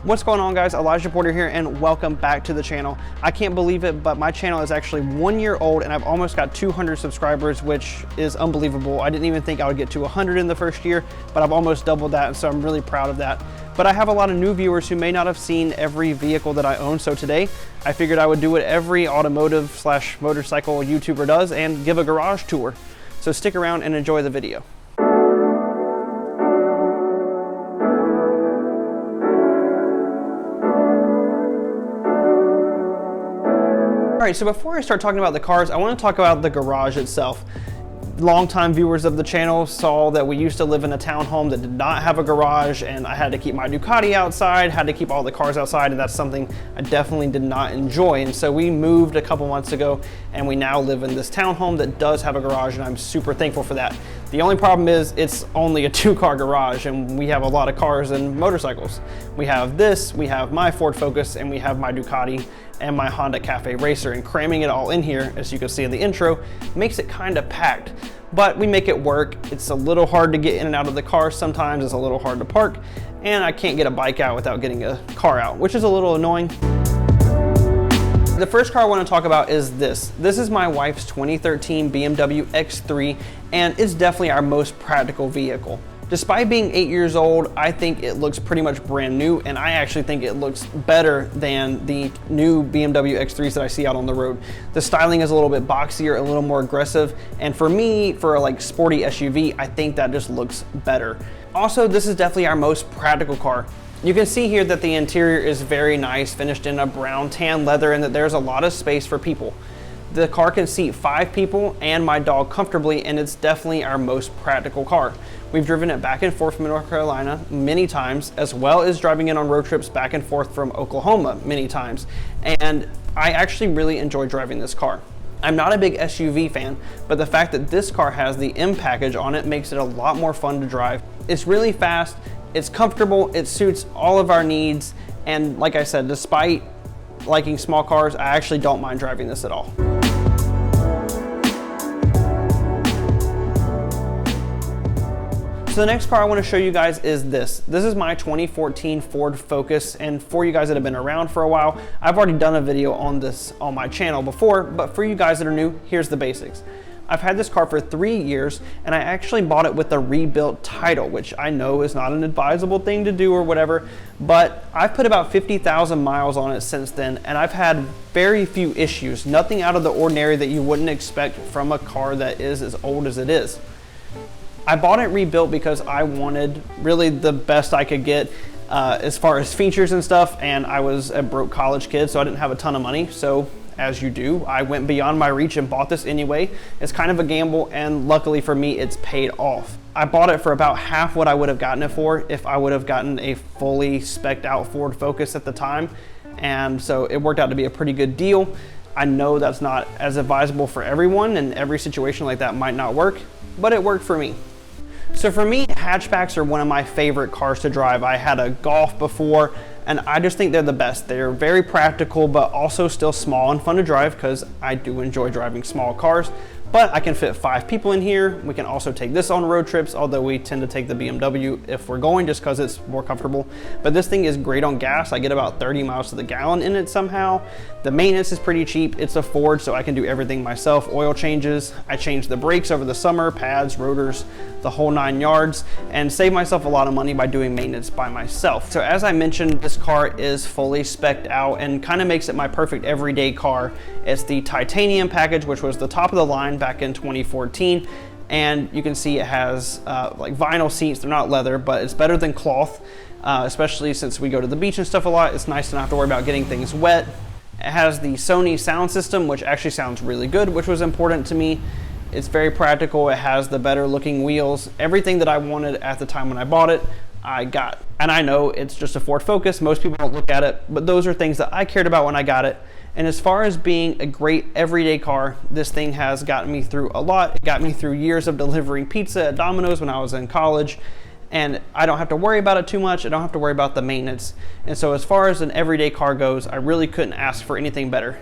What's going on, guys? Elijah Porter here, and welcome back to the channel. I can't believe it, but my channel is actually 1 year old and I've almost got 200 subscribers, which is unbelievable. I didn't even think I would get to 100 in the first year, but I've almost doubled that, and so I'm really proud of that. But I have a lot of new viewers who may not have seen every vehicle that I own, so today I figured I would do what every automotive / motorcycle YouTuber does and give a garage tour. So stick around and enjoy the video. All right, so before I start talking about the cars, I want to talk about the garage itself. Longtime viewers of the channel saw that we used to live in a townhome that did not have a garage, and I had to keep my Ducati outside, had to keep all the cars outside, and that's something I definitely did not enjoy. And so we moved a couple months ago, and we now live in this townhome that does have a garage, and I'm super thankful for that. The only problem is it's only a 2-car garage, and we have a lot of cars and motorcycles. We have this, we have my Ford Focus, and we have my Ducati and my Honda Cafe Racer, and cramming it all in here, as you can see in the intro, makes it kind of packed. But we make it work. It's a little hard to get in and out of the car sometimes, it's a little hard to park, and I can't get a bike out without getting a car out, which is a little annoying. The first car I want to talk about is this. This is my wife's 2013 BMW X3, and it's definitely our most practical vehicle. Despite being 8 years old, I think it looks pretty much brand new, and I actually think it looks better than the new BMW X3s that I see out on the road. The styling is a little bit boxier, a little more aggressive, and for me, for a like sporty SUV, I think that just looks better. Also, this is definitely our most practical car. You can see here that the interior is very nice, finished in a brown tan leather, and that there's a lot of space for people. The car can seat 5 people and my dog comfortably, and it's definitely our most practical car. We've driven it back and forth from North Carolina many times, as well as driving it on road trips back and forth from Oklahoma many times. And I actually really enjoy driving this car. I'm not a big SUV fan, but the fact that this car has the M package on it makes it a lot more fun to drive. It's really fast, it's comfortable, it suits all of our needs, and like I said, despite liking small cars, I actually don't mind driving this at all. So the next car I want to show you guys is this. This is my 2014 Ford Focus, and for you guys that have been around for a while, I've already done a video on this on my channel before, but for you guys that are new, here's the basics. I've had this car for 3 years, and I actually bought it with a rebuilt title, which I know is not an advisable thing to do or whatever, but I've put about 50,000 miles on it since then, and I've had very few issues, nothing out of the ordinary that you wouldn't expect from a car that is as old as it is. I bought it rebuilt because I wanted really the best I could get as far as features and stuff, and I was a broke college kid, so I didn't have a ton of money. So as you do, I went beyond my reach and bought this anyway. It's kind of a gamble, and luckily for me, it's paid off. I bought it for about half what I would have gotten it for if I would have gotten a fully spec'd out Ford Focus at the time, and so it worked out to be a pretty good deal. I know that's not as advisable for everyone, and every situation like that might not work, but it worked for me. So for me, hatchbacks are one of my favorite cars to drive. I had a Golf before, and I just think they're the best. They're very practical, but also still small and fun to drive because I do enjoy driving small cars. But I can fit 5 people in here. We can also take this on road trips, although we tend to take the BMW if we're going just because it's more comfortable. But this thing is great on gas. I get about 30 miles to the gallon in it somehow. The maintenance is pretty cheap. It's a Ford, so I can do everything myself. Oil changes. I change the brakes over the summer, pads, rotors, the whole 9 yards, and save myself a lot of money by doing maintenance by myself. So as I mentioned, this car is fully spec'd out and kind of makes it my perfect everyday car. It's the titanium package, which was the top of the line back in 2014, and you can see it has like vinyl seats. They're not leather, but it's better than cloth, especially since we go to the beach and stuff a lot. It's nice to not have to worry about getting things wet. It has the Sony sound system, which actually sounds really good, which was important to me. It's very practical. It has the better looking wheels. Everything that I wanted at the time when I bought it, I got. And I know it's just a Ford Focus. Most people don't look at it, but those are things that I cared about when I got it. And as far as being a great everyday car, this thing has gotten me through a lot. It got me through years of delivering pizza at Domino's when I was in college, and I don't have to worry about it too much. I don't have to worry about the maintenance. And so as far as an everyday car goes, I really couldn't ask for anything better.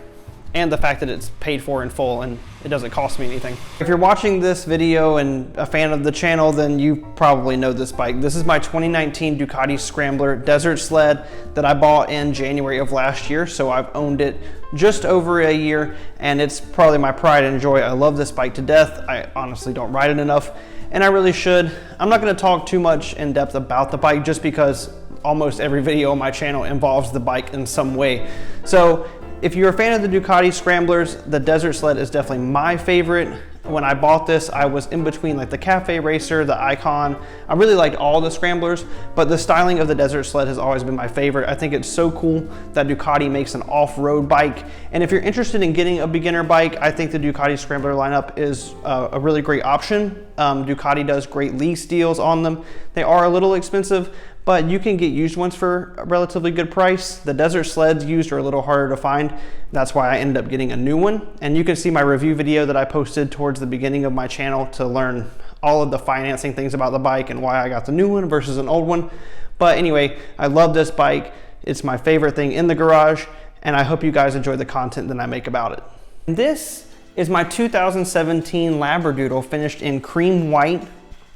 and the fact that it's paid for in full and it doesn't cost me anything. If you're watching this video and a fan of the channel, then you probably know this bike. This is my 2019 Ducati Scrambler desert sled that I bought in January of last year. So I've owned it just over a year, and it's probably my pride and joy. I love this bike to death. I honestly don't ride it enough, and I really should. I'm not gonna talk too much in depth about the bike just because almost every video on my channel involves the bike in some way. So if you're a fan of the Ducati Scramblers, the desert sled is definitely my favorite. When I bought this, I was in between like the Cafe Racer, the Icon. I really liked all the Scramblers, but the styling of the desert sled has always been my favorite. I think it's so cool that Ducati makes an off-road bike. And if you're interested in getting a beginner bike, I think the Ducati Scrambler lineup is a really great option. Ducati does great lease deals on them. They are a little expensive, but you can get used ones for a relatively good price. The desert sleds used are a little harder to find. That's why I ended up getting a new one. And you can see my review video that I posted towards the beginning of my channel to learn all of the financing things about the bike and why I got the new one versus an old one. But anyway, I love this bike. It's my favorite thing in the garage, and I hope you guys enjoy the content that I make about it. This is my 2017 Labradoodle finished in cream white.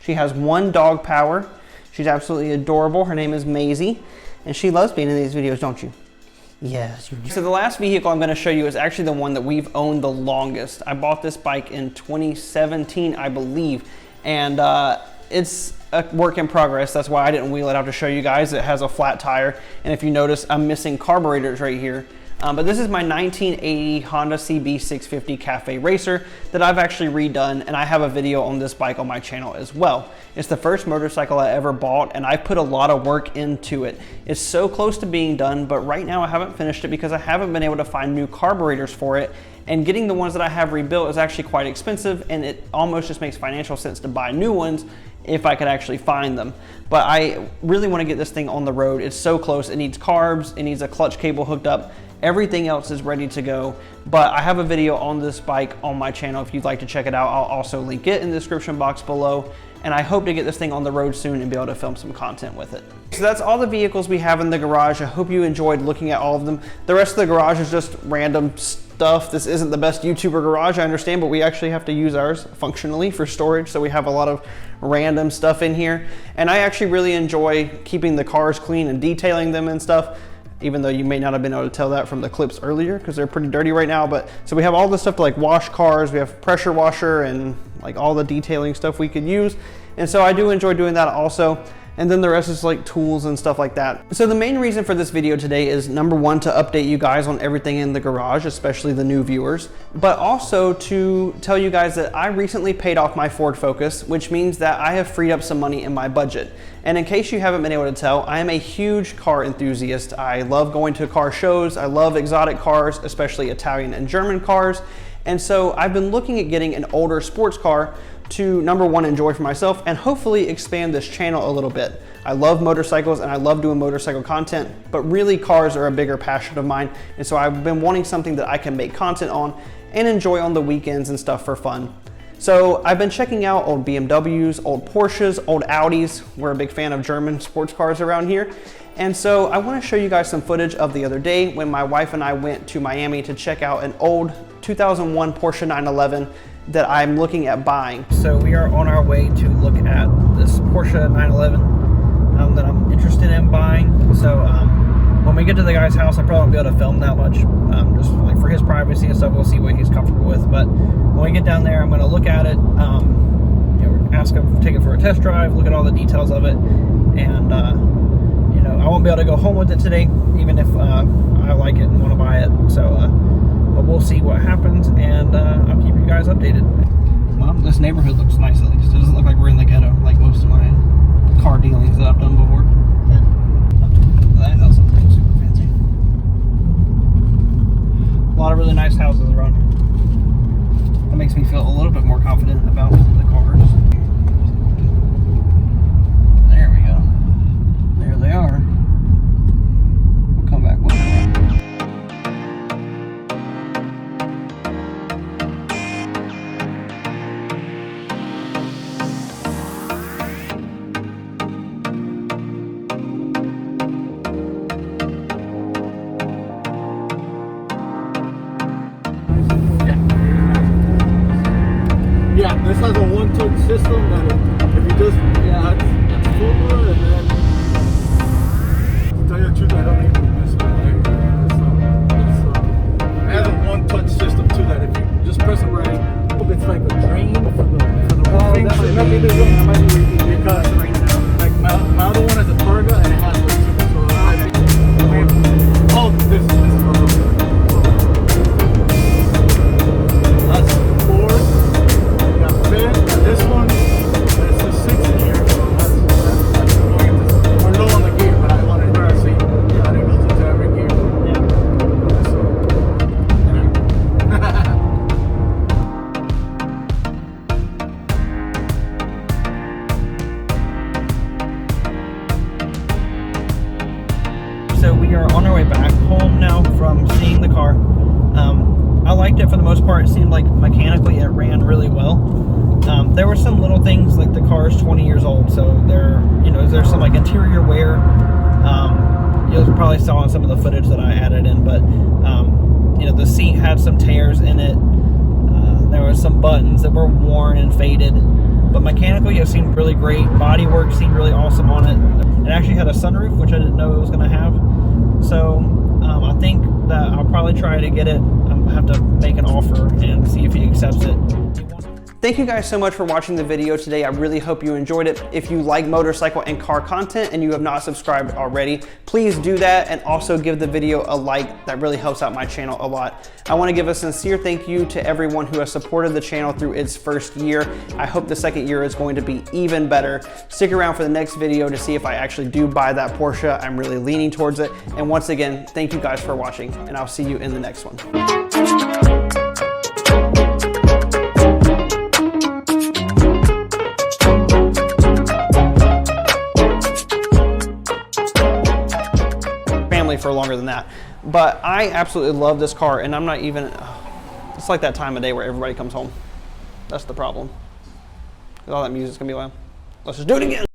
She has 1 dog power. She's absolutely adorable. Her name is Maisie, and she loves being in these videos, don't you? Yes, you do. So the last vehicle I'm going to show you is actually the one that we've owned the longest. I bought this bike in 2017, I believe, and it's a work in progress. That's why I didn't wheel it out to show you guys. It has a flat tire, and if you notice, I'm missing carburetors right here. But this is my 1980 Honda CB 650 Cafe Racer that I've actually redone, and I have a video on this bike on my channel as well. It's the first motorcycle I ever bought, and I put a lot of work into it. It's so close to being done, but right now I haven't finished it because I haven't been able to find new carburetors for it, and getting the ones that I have rebuilt is actually quite expensive, and it almost just makes financial sense to buy new ones if I could actually find them. But I really want to get this thing on the road. It's so close. It needs carbs, it needs a clutch cable hooked up. Everything else is ready to go, but I have a video on this bike on my channel if you'd like to check it out. I'll also link it in the description box below, and I hope to get this thing on the road soon and be able to film some content with it. So that's all the vehicles we have in the garage. I hope you enjoyed looking at all of them. The rest of the garage is just random stuff. This isn't the best YouTuber garage, I understand, but we actually have to use ours functionally for storage, so we have a lot of random stuff in here. And I actually really enjoy keeping the cars clean and detailing them and stuff, even though you may not have been able to tell that from the clips earlier because they're pretty dirty right now. But so we have all this stuff to like wash cars. We have pressure washer and like all the detailing stuff we could use. And so I do enjoy doing that also. And then the rest is like tools and stuff like that. So the main reason for this video today is number one, to update you guys on everything in the garage, especially the new viewers, but also to tell you guys that I recently paid off my Ford Focus, which means that I have freed up some money in my budget. And in case you haven't been able to tell, I am a huge car enthusiast. I love going to car shows. I love exotic cars, especially Italian and German cars. And so I've been looking at getting an older sports car to, number one, enjoy for myself and hopefully expand this channel a little bit. I love motorcycles and I love doing motorcycle content, but really cars are a bigger passion of mine. And so I've been wanting something that I can make content on and enjoy on the weekends and stuff for fun. So I've been checking out old BMWs, old Porsches, old Audis. We're a big fan of German sports cars around here. And so I want to show you guys some footage of the other day when my wife and I went to Miami to check out an old 2001 Porsche 911 that I'm looking at buying. So we are on our way to look at this Porsche 911 that I'm interested in buying. So when we get to the guy's house, I probably won't be able to film that much, just like for his privacy and stuff. We'll see what he's comfortable with. But when we get down there, I'm going to look at it, ask him, take it for a test drive, look at all the details of it, and I won't be able to go home with it today, even if I like it and want to buy it. So, but we'll see what happens, and I'll keep you guys updated. Well, this neighborhood looks nice at least. It doesn't look like we're in the ghetto like most of my car dealings that I've done before. That house looks super fancy. A lot of really nice houses around here. That makes me feel a little bit more confident about the cars. There we go. There they are. We'll come back with it. one-touch system that if you just, yeah, it's forward and then, to tell you the truth, I don't even miss it. It has a one-touch system too that if you just press it right, it's like a drain for the roofing. That might be the one. That might be because right now, like my other one is a Targa and it has like super, so I think all this is that's 4. We got 5th. This one, that's the 6th in here. So that's we're low on the gear, but I wanted to see how it goes into every gear. Yeah. So we are on our way back home now from seeing the car. I liked it for the most part. It seemed like mechanically it ran really well. There were some little things, like the car is 20 years old, so there's some like interior wear. You'll probably saw in some of the footage that I added in, but the seat had some tears in it. There were some buttons that were worn and faded, but mechanically it seemed really great. Bodywork seemed really awesome on it. It actually had a sunroof, which I didn't know it was going to have. So I think that I'll probably try to get it. I'll have to make an offer and see if he accepts it. Thank you guys so much for watching the video today. I really hope you enjoyed it. If you like motorcycle and car content and you have not subscribed already, please do that, and also give the video a like. That really helps out my channel a lot. I want to give a sincere thank you to everyone who has supported the channel through its first year. I hope the second year is going to be even better. Stick around for the next video to see if I actually do buy that Porsche. I'm really leaning towards it. And once again, thank you guys for watching, and I'll see you in the next one. For longer than that, but I absolutely love this car, and I'm not even, it's like that time of day where everybody comes home. That's the problem, all that music's gonna be loud. Let's just do it again.